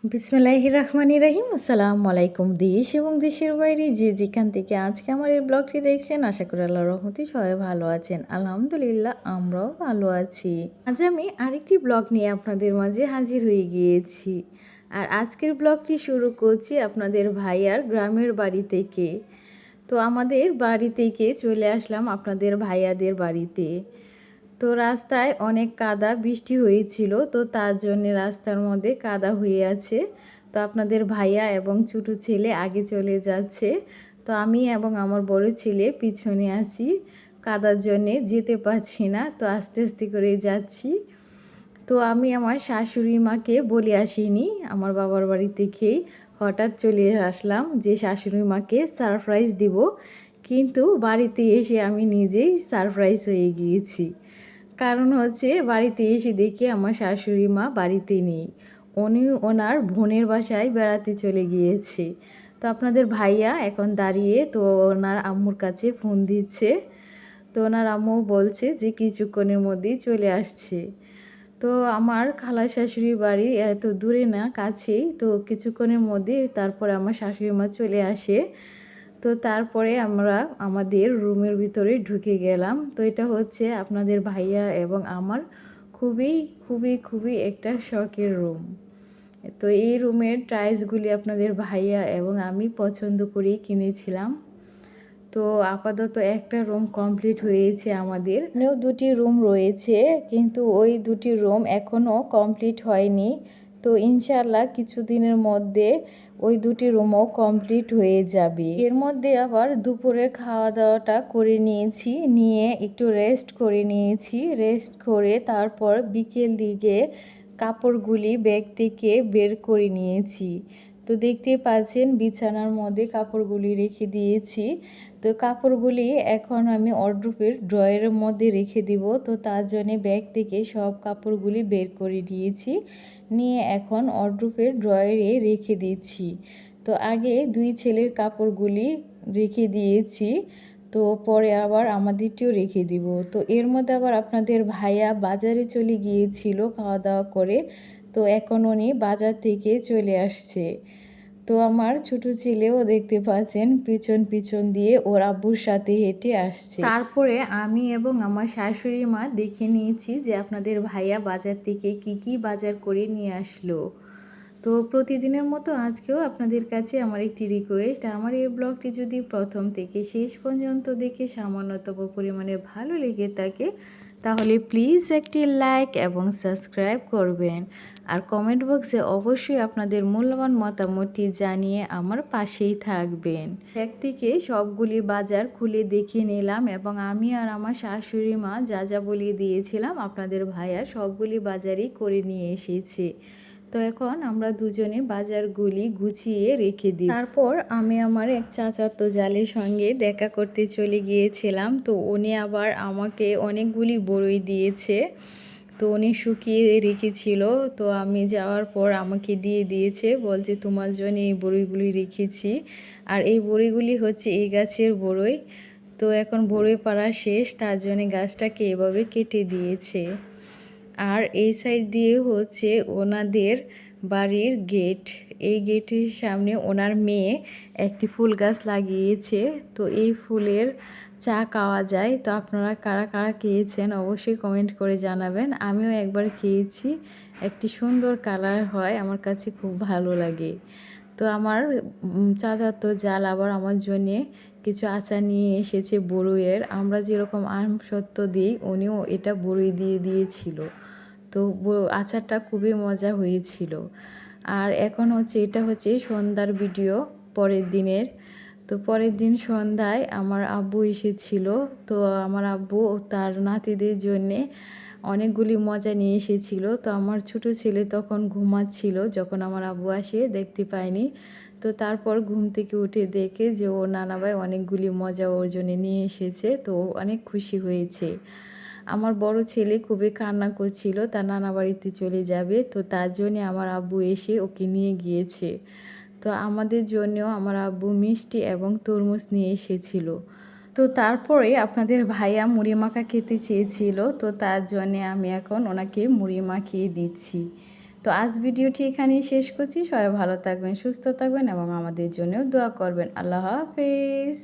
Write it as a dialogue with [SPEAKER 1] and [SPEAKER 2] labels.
[SPEAKER 1] বিসমিল্লাহির রহমানির রহিম। আসসালামু আলাইকুম। দেশ এবং দেশের বাইরে যে যেখান থেকে আজকে আমার এই ব্লগটি দেখছেন, আশা করি আল্লাহর রহমতে সবাই ভালো আছেন। আলহামদুলিল্লাহ, আমরাও ভালো আছি। আজ আমি আরেকটি ব্লগ নিয়ে আপনাদের মাঝে হাজির হয়ে গিয়েছি। আর আজকের ব্লগটি শুরু করছি আপনাদের ভাইয়ার গ্রামের বাড়ি থেকে। তো আমাদের বাড়ি থেকে চলে আসলাম আপনাদের ভাইয়াদের বাড়িতে। তো রাস্তায় অনেক কাদা, বৃষ্টি হয়েছিল, তো তার জন্য রাস্তার মধ্যে কাদা হয়ে আছে। তো আপনাদের ভাইয়া এবং ছোটো ছেলে আগে চলে যাচ্ছে, তো আমি এবং আমার বড় ছেলে পিছনে আছি। কাদার জন্যে যেতে পারছি না, তো আস্তে আস্তে করে যাচ্ছি। তো আমি আমার শাশুড়ি মাকে বলে আসিনি, আমার বাবার বাড়ি থেকেই হঠাৎ চলে আসলাম যে শাশুড়ি মাকে সারপ্রাইজ দিব, কিন্তু বাড়িতে এসে আমি নিজেই সারপ্রাইজ হয়ে গিয়েছি। কারণ হচ্ছে বাড়িতে এসে দেখি আমার শাশুড়ি মা বাড়িতে নেই, উনি ওনার বোনের বাসায় বেড়াতে চলে গিয়েছে। তো আপনাদের ভাইয়া এখন দাঁড়িয়ে তো ওনার আম্মুর কাছে ফোন দিচ্ছে। তো ওনার আম্মু বলছে যে কিছুক্ষণের মধ্যেই চলে আসছে। তো আমার খালা শাশুড়ি বাড়ি এত দূরে না, কাছেই। তো কিছুক্ষণের মধ্যে তারপরে আমার শাশুড়ি মা চলে আসে। তো তারপরে আমরা আমাদের রুমের ভিতরে ঢুকে গেলাম। তো এটা হচ্ছে আপনাদের ভাইয়া এবং আমার খুবই খুবই খুবই একটা শখের রুম। তো এই রুমের টাইলসগুলি আপনাদের ভাইয়া এবং আমি পছন্দ করেই কিনেছিলাম। তো আপাতত একটা রুম কমপ্লিট হয়েছে আমাদের। এখানেও দুটি রুম রয়েছে, কিন্তু ওই দুটি রুম এখনও কমপ্লিট হয়নি। তো ইনশাল্লাহ কিছুদিনের মধ্যে ওই দুটি রুমও কমপ্লিট হয়ে যাবে। এর মধ্যে আবার দুপুরের খাওয়া দাওয়াটা করে নিয়েছি, নিয়ে একটু রেস্ট করে নিয়েছি। রেস্ট করে তারপর বিকেল দিকে কাপড়গুলি ব্যাগ থেকে বের করে নিয়েছি। তো দেখতে পাচ্ছেন বিছানার মধ্যে কাপড়গুলি রেখে দিয়েছি। তো কাপড়গুলি এখন আমি ওয়ারড্রোবের ড্রয়ারের মধ্যে রেখে দিব। তো তার জন্যে ব্যাগ থেকে সব কাপড়গুলি বের করে নিয়েছি, নিয়ে এখন ওয়ারড্রোবের ড্রয়ারে রেখে দিচ্ছি। তো আগে দুই ছেলের কাপড়গুলি রেখে দিয়েছি, তো পরে আবার আমাদেরটিও রেখে দিব। তো এর মধ্যে আবার আপনাদের ভাইয়া বাজারে চলে গিয়েছিল খাওয়া দাওয়া করে, তো এখন উনি বাজার থেকে চলে আসছে। তো আমার ছোট ছেলেও দেখতে পাচ্ছেন পিছন পিছন দিয়ে ওর আব্বুর সাথে হেঁটে আসছে। তারপরে আমি এবং আমার শাশুড়ি মা দেখে নিয়েছি যে আপনাদের ভাইয়া বাজার থেকে কি কি বাজার করে নিয়ে আসলো। তো প্রতিদিনের মতো আজকেও আপনাদের কাছে আমার একটি রিকোয়েস্ট, আমার এই ব্লগটি যদি প্রথম থেকে শেষ পর্যন্ত দেখে সামান্যতম পরিমাণে ভালো লেগে থাকে, তাহলে প্লিজ একটি লাইক এবং সাবস্ক্রাইব করবেন। আর কমেন্ট বক্সে অবশ্যই আপনাদের মূল্যবান মতামতটি জানিয়ে আমার পাশেই থাকবেন। ব্যাগ থেকে সবগুলি বাজার খুলে দেখে নিলাম, এবং আমি আর আমার শাশুড়ি মা যা যা বলে দিয়েছিলাম আপনাদের ভাইয়া সবগুলি বাজারই করে নিয়ে এসেছে। তো এখন আমরা দুজনে বাজারগুলি গুছিয়ে রেখে দিই। তারপর আমি আমার এক চাচাতো জালের সঙ্গে দেখা করতে চলে গিয়েছিলাম। তো উনি আবার আমাকে অনেকগুলি বড়ই দিয়েছে, তো উনি শুকিয়ে রেখেছিল। তো আমি যাওয়ার পর আমাকে দিয়ে দিয়েছে, বলছে তোমার জন্য এই বড়ইগুলি রেখেছি। আর এই বড়ইগুলি হচ্ছে এই গাছের বড়ই। তো এখন বড়ই পাড়া শেষ, তার জন্য গাছটাকে এভাবে কেটে দিয়েছে। আর এই সাইড দিয়ে হচ্ছে ওনাদের বাড়ির গেট। এই গেটের সামনে ওনার মেয়ে একটি ফুল গাছ লাগিয়েছে। তো এই ফুলের চা খাওয়া যায়। তো আপনারা কারা কারা খেয়েছেন অবশ্যই কমেন্ট করে জানাবেন। আমিও একবার খেয়েছি, একটি সুন্দর কালার হয়, আমার কাছে খুব ভালো লাগে। তো আমার চাচাতো জাল আবার আমার জন্যে কিছু আচার নিয়ে এসেছে বড়ইয়ের। আমরা যেরকম আম সত্ত্ব দিই, উনিও এটা বড়ই দিয়ে দিয়েছিল। তো আচারটা খুবই মজা হয়েছিল। আর এখন হচ্ছে এটা হচ্ছে সন্ধ্যার ভিডিও পরের দিনের। তো পরের দিন সন্ধ্যায় আমার আব্বু এসেছিল। তো আমার আব্বু তার নাতিদের জন্যে অনেকগুলি মজা নিয়ে এসেছিল। তো আমার ছোট ছেলে তখন ঘুমাচ্ছিল, যখন আমার আব্বু আসে দেখতে পায়নি। তো তারপর ঘুম থেকে উঠে দেখে যে ও নানাভাই অনেকগুলি মজা ওর জন্য নিয়ে এসেছে, তো অনেক খুশি হয়েছে। আমার বড় ছেলে খুবই কান্না করছিল, তার নানা বাড়িতে চলে যাবে। তো তার জন্যে আমার আব্বু এসে ওকে নিয়ে গিয়েছে। তো আমাদের জন্যও আমার আব্বু মিষ্টি এবং তরমুজ নিয়ে এসেছিল। তো তারপরে আপনাদের ভাইয়া মুড়ি মাখা খেতে চেয়েছিল, তো তার জন্যে আমি এখন ওনাকে মুড়ি মাখিয়ে দিচ্ছি। তো তো আজ ভিডিওটি এখানেই শেষ করছি। সবাই ভালো থাকবেন, সুস্থ থাকবেন এবং আমাদের জন্যও দোয়া করবেন। আল্লাহ হাফেজ।